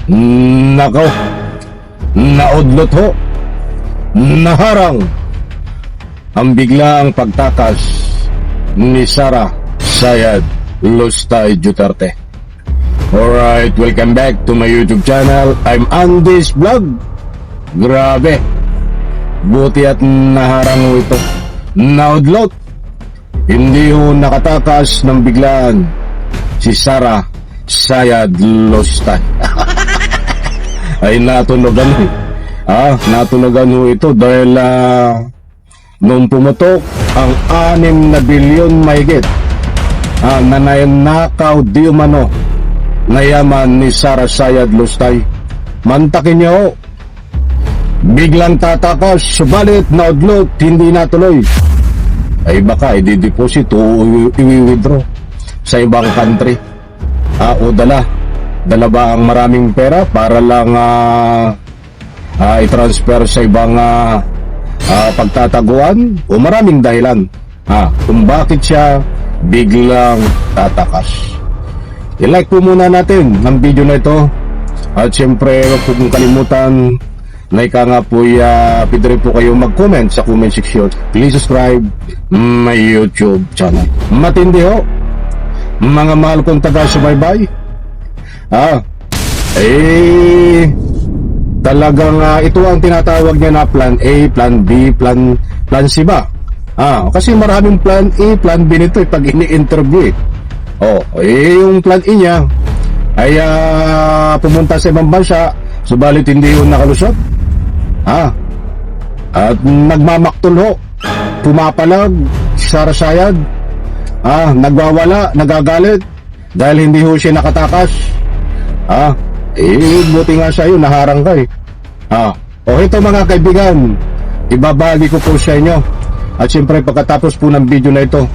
Nako, naudlot ho, naharang ang biglaang pagtakas ni Sara Sayad Lustay Duterte. Alright, welcome back to my YouTube channel. I'm Andy's Vlog. Grabe, buti at naharang ho ito, naudlot. Hindi ho nakatakas ng biglaan si Sara Sayad Lustay. Ay natunogan natunogan ho ito dahil nung pumutok ang 6 na bilyon mahigit na nanakaw di umano na yaman ni Sara Sayad Lustay. Mantakin niyo ho, biglang tatakas subalit naudlot, hindi natuloy. Ay baka i-deposit o i-withdraw sa ibang country o dala ba ang maraming pera para lang i-transfer sa ibang pagtataguan o maraming dahilan kung bakit siya biglang tatakas. I-like po muna natin ang video na ito at syempre huwag po kong kalimutan na ika nga po pwede rin po kayo mag-comment sa comment section. Please subscribe my YouTube channel. Matindi ho mga mahal kong taga-subaybay. Talagang ito ang tinatawag niya na plan A, plan B, plan C ba? Kasi maraming plan A, plan B nito pag ini-interview yung plan A niya ay pumunta sa ibang bansa, subalit hindi yun nakalusot. At nagmamaktol ho, pumapalag si Sara Sayad, nagwawala, nagagalit dahil hindi ho siya nakatakas. Buti nga sa'yo, naharang ka ito mga kaibigan, ibabagi ko po sa inyo. At siyempre pagkatapos po ng video na ito,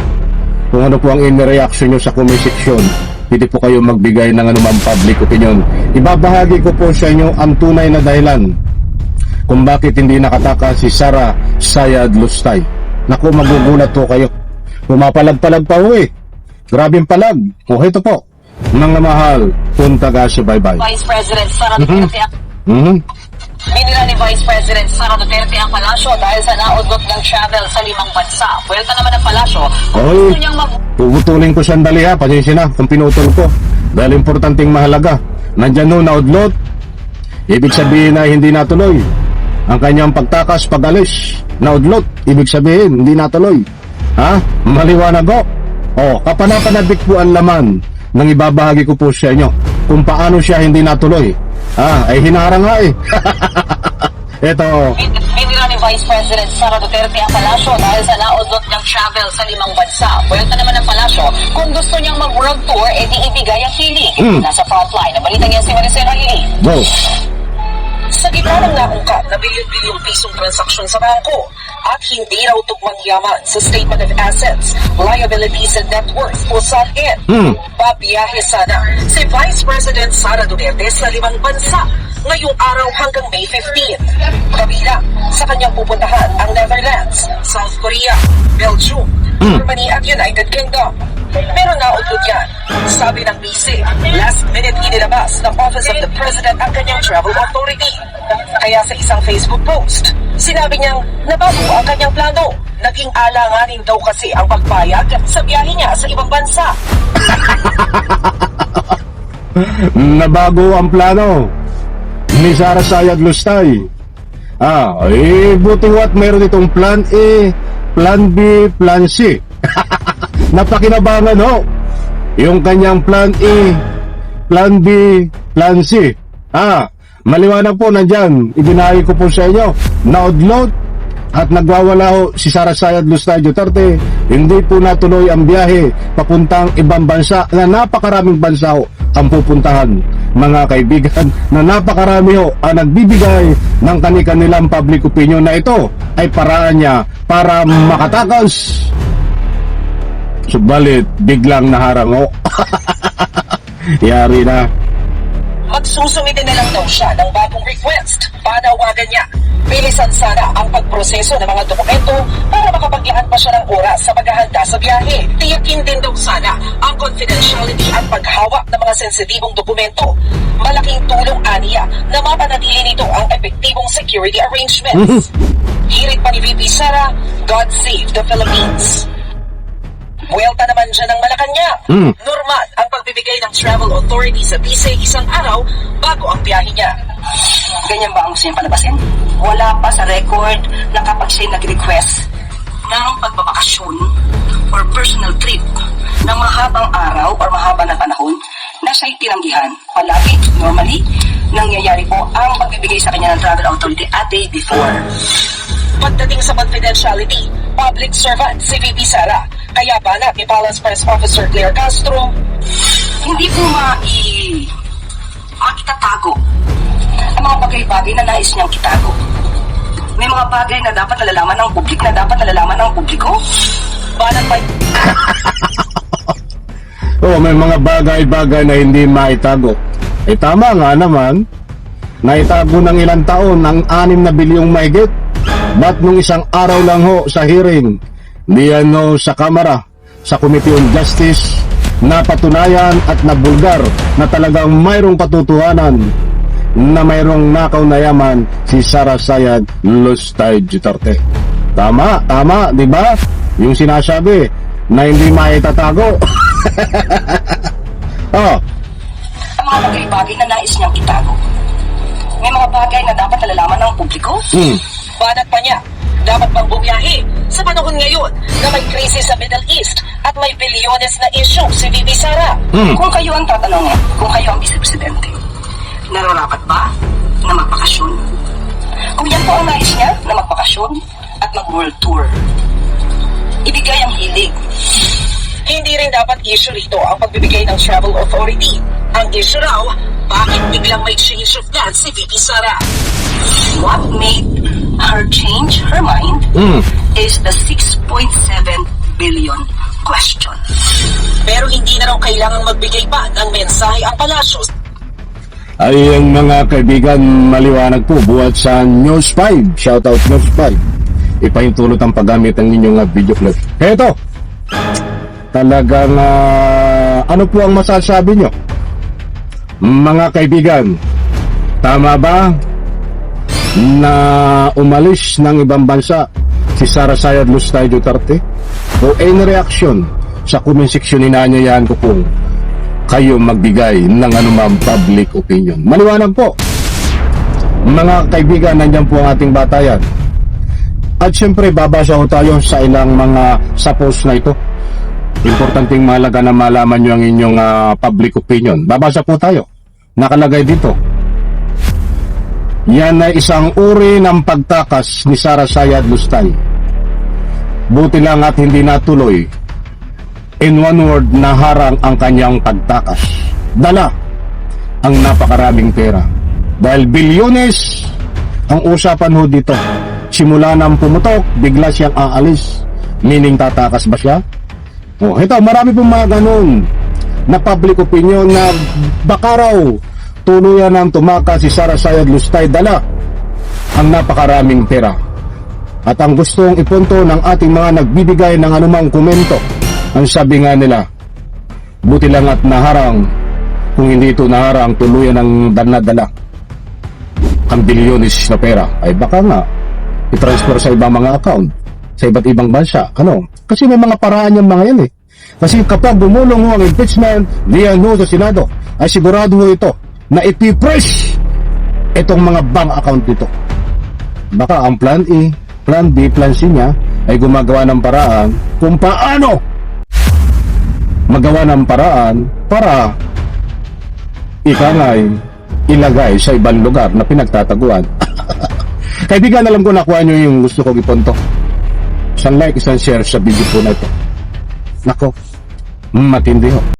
kung ano po ang in-reaction nyo sa comment section, pwede po kayo magbigay ng anumang public opinion. Ibabahagi ko po sa inyo ang tunay na dahilan kung bakit hindi nakatakas si Sara Sayad Lustay. Naku, magugulat po kayo. Pumapalag-palag pa ho Grabing palag. Ito po mga mahal kung taga-subaybay. Vice President Sara Duterte binila ni Vice President Sara Duterte ang palasyo dahil sa naudlot ng travel sa 5 bansa. Puwelta naman ang palasyo kung gusto niyang puputulin ko sandali pasensya na kung pinutol ko dahil importanteng mahalaga. Nandyan ho, naudlot, ibig sabihin na hindi natuloy ang kanyang pagtakas pag-alis. Naudlot, ibig sabihin hindi natuloy. Maliwanag ho. Kapanapanabik po ang laman nang ibabahagi ko po sa inyo kung paano siya hindi natuloy. Ay hinarang nga Ito. Binila ni Vice President Sara Duterte ang palasyo dahil sa naudlot ng travel sa 5 bansa. Puwelta naman ang palasyo kung gusto niyang mag-world tour, di ibigay ang hilig. Nasa frontline, nabalita niya si Maricel Halili. Go. Sa gitna ng naungkat na bilyon-bilyong pisong transaksyon sa bangko at hindi raw tugmang yaman sa Statement of Assets, Liabilities and Net Worth o SALN, babiyahe sana si Vice President Sara Duterte sa 5 bansa ngayong araw hanggang May 15. Kabilang sa kanyang pupuntahan ang Netherlands, South Korea, Belgium, Germany at United Kingdom. Pero naudlot yan. Sabi ng BC, last minute inilabas ng Office of the President ang kanyang travel authority. Kaya sa isang Facebook post, sinabi niyang nabago ang kanyang plano. Naging alanganin daw kasi ang pagbayad sa biyahe niya sa ibang bansa. Nabago ang plano ni Sara Sayad Lustay. Buti what meron itong plan A, plan B, plan C. Napakinabangan ho yung kanyang plan A, plan B, plan C. Maliwanag po nandyan, ibinahi ko po sa inyo, naudlot at nagwawala ho si Sara Sayad Lustay Duterte. Hindi po natuloy ang biyahe papuntang ibang bansa na napakaraming bansa ho ang pupuntahan, mga kaibigan, na napakarami ho ang nagbibigay ng kanilang public opinion na ito ay paraan niya para makatakas. Subalit biglang naharang ho. Yari na. Magsusumite na lang daw siya ng bagong request. Panawagan niya. Bilisan sana ang pagproseso ng mga dokumento para makapaglaan pa siya ng oras sa paghahanda sa biyahe. Tiyakin din daw sana ang confidentiality at paghawak ng mga sensitibong dokumento. Malaking tulong aniya na mapanatili nito ang epektibong security arrangements. Hirit pa ni VP Sara, God save the Philippines. Buwelta naman dyan ng Malacanang. Normal ang pagbibigay ng travel authority sa visa isang araw bago ang biyahe niya. Ganyan ba ang gusto niyang palabasin? Wala pa sa record na kapag siya nag-request ng pagbabakasyon or personal trip ng mahabang araw or mahaba na panahon na siya'y tinanggihan. Palagi, normally, nangyayari po ang pagbibigay sa kanya ng travel authority a day before. Pagdating sa confidentiality, public servant si VP Sara. Kaya banat ni Palace Press Officer Claire Castro, Hindi po maitatago ang mga bagay-bagay na nais niyang kitago. May mga bagay na dapat nalalaman ng publiko. banat pa May mga bagay-bagay na hindi maitago. Tama nga naman, naitago ng ilang taon ang 6 na bilyong mahigit. Ba't nung isang araw lang ho sa hearing, sa Kamara, sa Committee on Justice, napatunayan at nabulgar na talagang mayroong patutuhanan na mayroong nakaw na yaman si Sara Sayad Lustay Duterte. Tama, di ba? Yung sinasabi na hindi maitatago. Ang mga bagay-bagay na nais niyang itago. May mga bagay na dapat nalalaman ng publiko. banat pa niya. Dapat bang bumiyahe sa panahon ngayon na may krisis sa Middle East at may bilyones na issue si VP Sara? Kung kayo ang tatanungin, kung kayo ang vice-presidente, nararapat ba na magpakasyon? Kung yan po ang nais niya na magpakasyon at mag-world tour, ibigay ang hilig. Hindi rin dapat issue rito ang pagbibigay ng travel authority. Ang issue raw, bakit biglang may change of plans si VP Sara? What made her change her mind is the 6.7 billion question. Pero hindi na raw kailangang magbigay pa ng mensahe ang palasyo. Ay, ang mga kaibigan, maliwanag po buhat sa News 5. Shoutout News 5. Ipahintulot ang paggamit ng inyong video clip. Heto, talagang ano po ang masasabi nyo? Mga kaibigan, tama ba na umalis ng ibang bansa si Sara Sayad Lustay Duterte? O any reaction sa comment section, inaanyayahan ko pong kayo magbigay ng anumang public opinion. Maliwanag po, mga kaibigan, nandyan po ang ating batayan. At syempre, babasa ko tayo sa ilang mga sa post na ito. Importanteng mahalaga na malaman nyo ang inyong public opinion. Babasa po tayo. Nakalagay dito, yan ay isang uri ng pagtakas ni Sara Sayad Lustay. Buti lang at hindi natuloy. In one word, naharang ang kanyang pagtakas. Dala ang napakaraming pera. Dahil bilyones ang usapan ho dito. Simula nang pumutok, bigla siyang aalis. Meaning, tatakas ba siya? Ito, marami pong mga ganun na public opinion na baka raw tuluyan ng tumakas si Sara Sayad Lustay, dala ang napakaraming pera. At ang gustong ipunto ng ating mga nagbibigay ng anumang komento, ang sabi nga nila, buti lang at naharang. Kung hindi ito naharang, tuluyan ng dala ang bilyones na pera, ay baka nga i-transfer sa ibang mga account sa iba't ibang bansa. Kasi may mga paraan yung mga yan eh. Kasi kapag bumulong ho ang impeachment diyan ho sa Senado, ay sigurado ho ito na ipipress itong mga bank account dito. Baka ang plan A, plan B, plan C niya ay gumagawa ng paraan kung paano magawa ng paraan para ikangay ilagay sa ibang lugar na pinagtataguan. Kaibigan, alam ko nakuha nyo yung gusto kong ipunto. Isang like, isang share sa video po na ito. Nako, matindi ho.